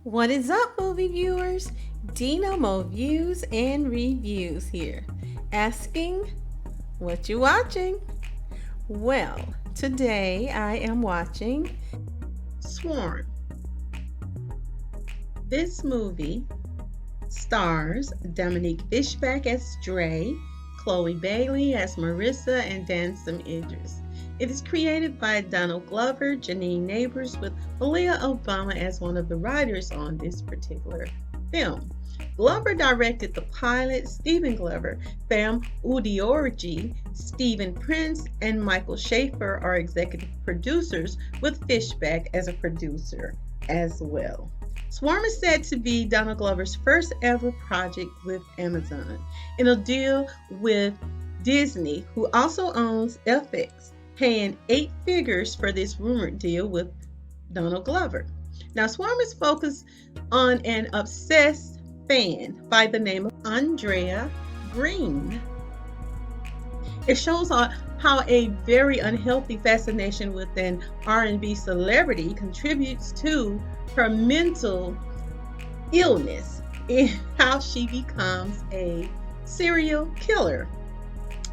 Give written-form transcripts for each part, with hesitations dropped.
What is up, movie viewers? Dena Mo Views and Reviews here, asking what you watching. Well, today I am watching Swarm. This movie stars Dominique Fishback as Dre, Chloe Bailey as Marissa, and Dansum Idris. It is created by Donald Glover, Janine Neighbors, with Malia Obama as one of the writers on this particular film. Glover directed the pilot. Stephen Glover, Bam Udiorji, Stephen Prince, and Michael Schaefer are executive producers, with Fishback as a producer as well. Swarm is said to be Donald Glover's first ever project with Amazon, in a deal with Disney, who also owns FX, paying 8 figures for this rumored deal with Donald Glover. Now, Swarm is focused on an obsessed fan by the name of Andrea Green. It shows how a very unhealthy fascination with an R&B celebrity contributes to her mental illness and how she becomes a serial killer.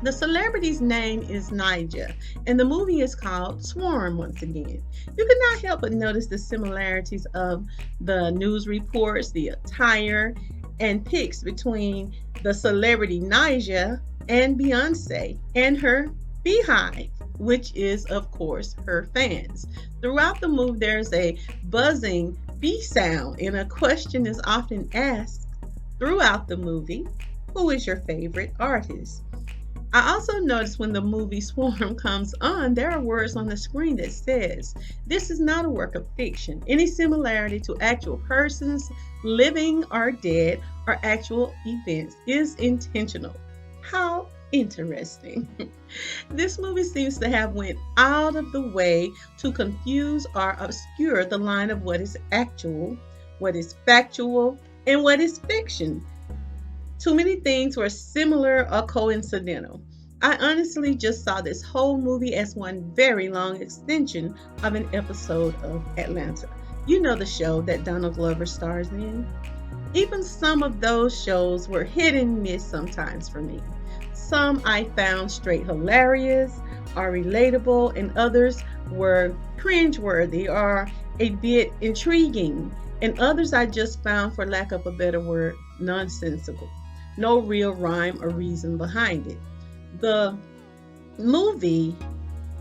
The celebrity's name is Nija, and the movie is called Swarm once again. You cannot help but notice the similarities of the news reports, the attire, and pics between the celebrity Nija and Beyonce and her beehive, which is, of course, her fans. Throughout the movie, there's a buzzing bee sound, and a question is often asked throughout the movie: who is your favorite artist? I also noticed when the movie Swarm comes on, there are words on the screen that says, "This is not a work of fiction. Any similarity to actual persons, living or dead, or actual events is intentional." How interesting. This movie seems to have went out of the way to confuse or obscure the line of what is actual, what is factual, and what is fiction. Too many things were similar or coincidental. I honestly just saw this whole movie as one very long extension of an episode of Atlanta. You know, the show that Donald Glover stars in. Even some of those shows were hit and miss sometimes for me. Some I found straight hilarious or relatable, and others were cringeworthy or a bit intriguing, and others I just found, for lack of a better word, nonsensical. No real rhyme or reason behind it. The movie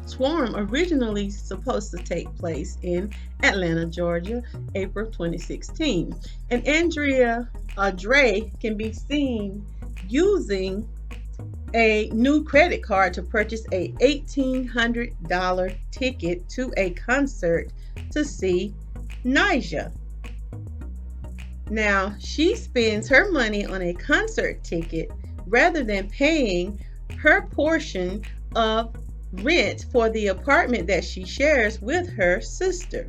Swarm originally supposed to take place in Atlanta, Georgia, April 2016. And Andrea Dre can be seen using a new credit card to purchase a $1,800 ticket to a concert to see Nija. Now, she spends her money on a concert ticket rather than paying her portion of rent for the apartment that she shares with her sister.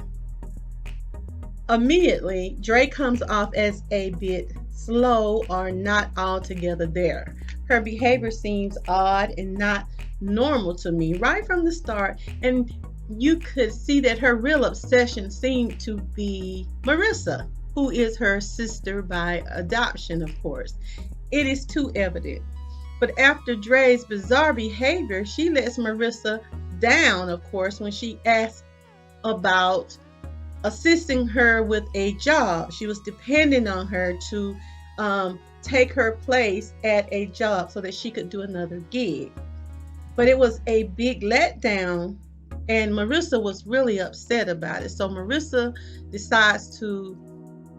Immediately, Dre comes off as a bit slow or not altogether there. Her behavior seems odd and not normal to me right from the start, and you could see that her real obsession seemed to be Marissa, who is her sister by adoption, of course. It is too evident. But after Dre's bizarre behavior, she lets Marissa down, of course, when she asks about assisting her with a job. She was depending on her to take her place at a job so that she could do another gig. But it was a big letdown, and Marissa was really upset about it. So Marissa decides to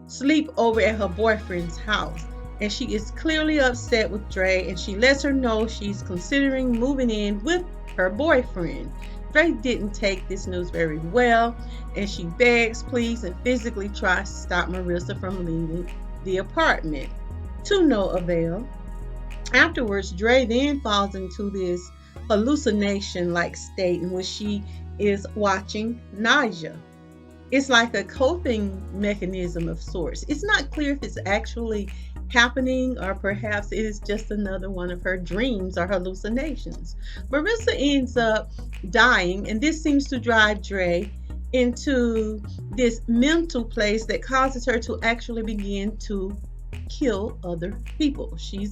sleep over at her boyfriend's house, and she is clearly upset with Dre, and she lets her know she's considering moving in with her boyfriend. Dre didn't take this news very well, and she begs, pleads, and physically tries to stop Marissa from leaving the apartment, to no avail. Afterwards, Dre then falls into this hallucination-like state in which she is watching Nija. It's like a coping mechanism of sorts. It's not clear if it's actually happening or perhaps it is just another one of her dreams or hallucinations. Marissa ends up dying, and this seems to drive Dre into this mental place that causes her to actually begin to kill other people. She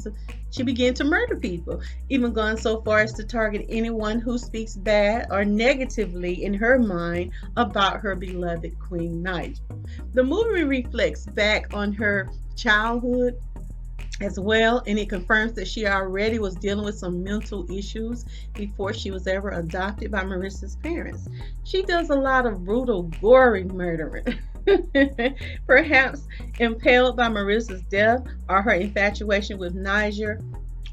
began to murder people, even gone so far as to target anyone who speaks bad or negatively in her mind about her beloved Queen Nigel. The movie reflects back on her childhood as well, and it confirms that she already was dealing with some mental issues before she was ever adopted by Marissa's parents. She does a lot of brutal, gory murdering. Perhaps impelled by Marissa's death or her infatuation with Niger,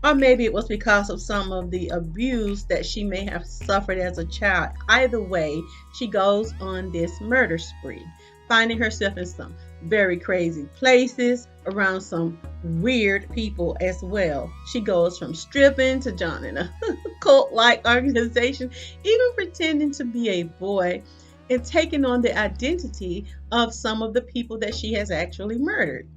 or maybe it was because of some of the abuse that she may have suffered as a child. Either way, she goes on this murder spree, finding herself in some very crazy places around some weird people as well. She goes from stripping to joining a cult-like organization, even pretending to be a boy and taking on the identity of some of the people that she has actually murdered.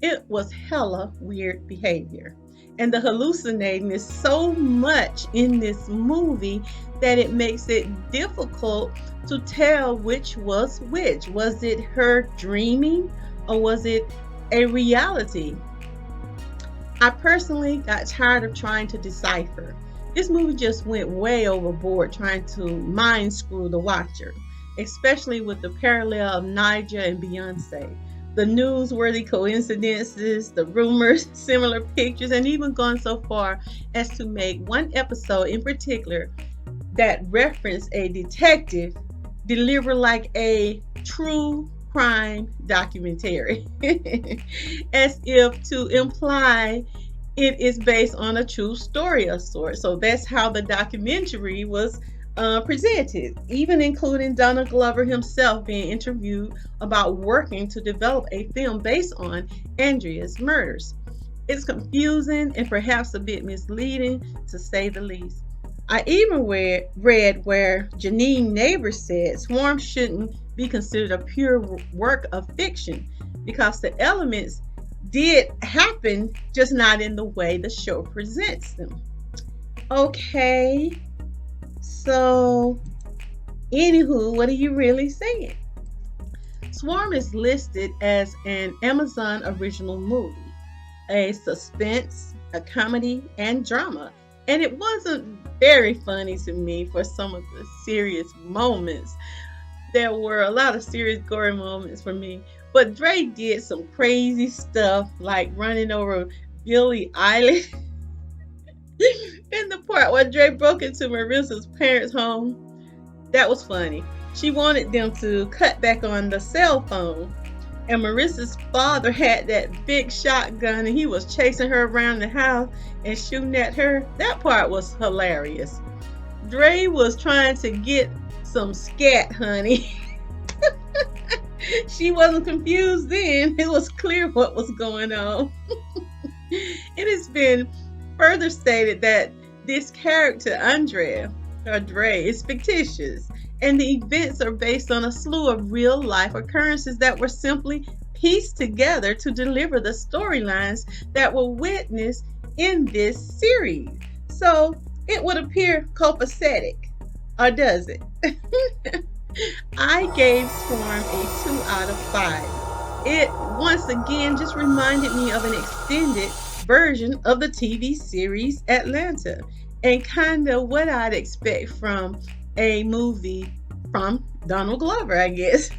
It was hella weird behavior. And the hallucinating is so much in this movie that it makes it difficult to tell which was which. Was it her dreaming or was it a reality? I personally got tired of trying to decipher. This movie just went way overboard trying to mind screw the watcher, especially with the parallel of Niger and Beyonce, the newsworthy coincidences, the rumors, similar pictures, and even gone so far as to make one episode in particular that referenced a detective deliver like a true crime documentary, as if to imply it is based on a true story of sorts. So that's how the documentary was presented, even including Donald Glover himself being interviewed about working to develop a film based on Andrea's murders. It's confusing and perhaps a bit misleading, to say the least. I even read where Janine Neighbors said Swarm shouldn't be considered a pure work of fiction because the elements did happen, just not in the way the show presents them. Okay, so anywho, what are you really saying? Swarm is listed as an Amazon original movie, a suspense, a comedy, and drama. And it wasn't very funny to me for some of the serious moments. There were a lot of serious gory moments for me. But Dre did some crazy stuff like running over Billie Eilish. In the part where Dre broke into Marissa's parents' home, that was funny. She wanted them to cut back on the cell phone. And Marissa's father had that big shotgun and he was chasing her around the house and shooting at her. That part was hilarious. Dre was trying to get some scat, honey. She wasn't confused then. It was clear what was going on. It has been further stated that this character, Andrea, or Dre, is fictitious, and the events are based on a slew of real-life occurrences that were simply pieced together to deliver the storylines that were witnessed in this series. So it would appear copacetic, or does it? I gave Swarm a 2 out of 5. It once again just reminded me of an extended version of the TV series Atlanta, and kind of what I'd expect from a movie from Donald Glover, I guess.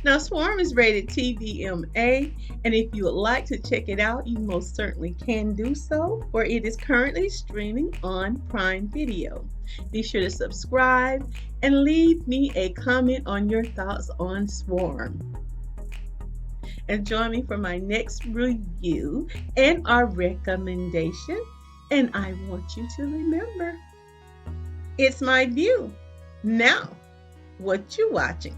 Now, Swarm is rated TVMA, and if you would like to check it out, you most certainly can do so, for it is currently streaming on Prime Video. Be sure to subscribe and leave me a comment on your thoughts on Swarm. And join me for my next review and our recommendation. And I want you to remember, it's my view. Now, what you watching?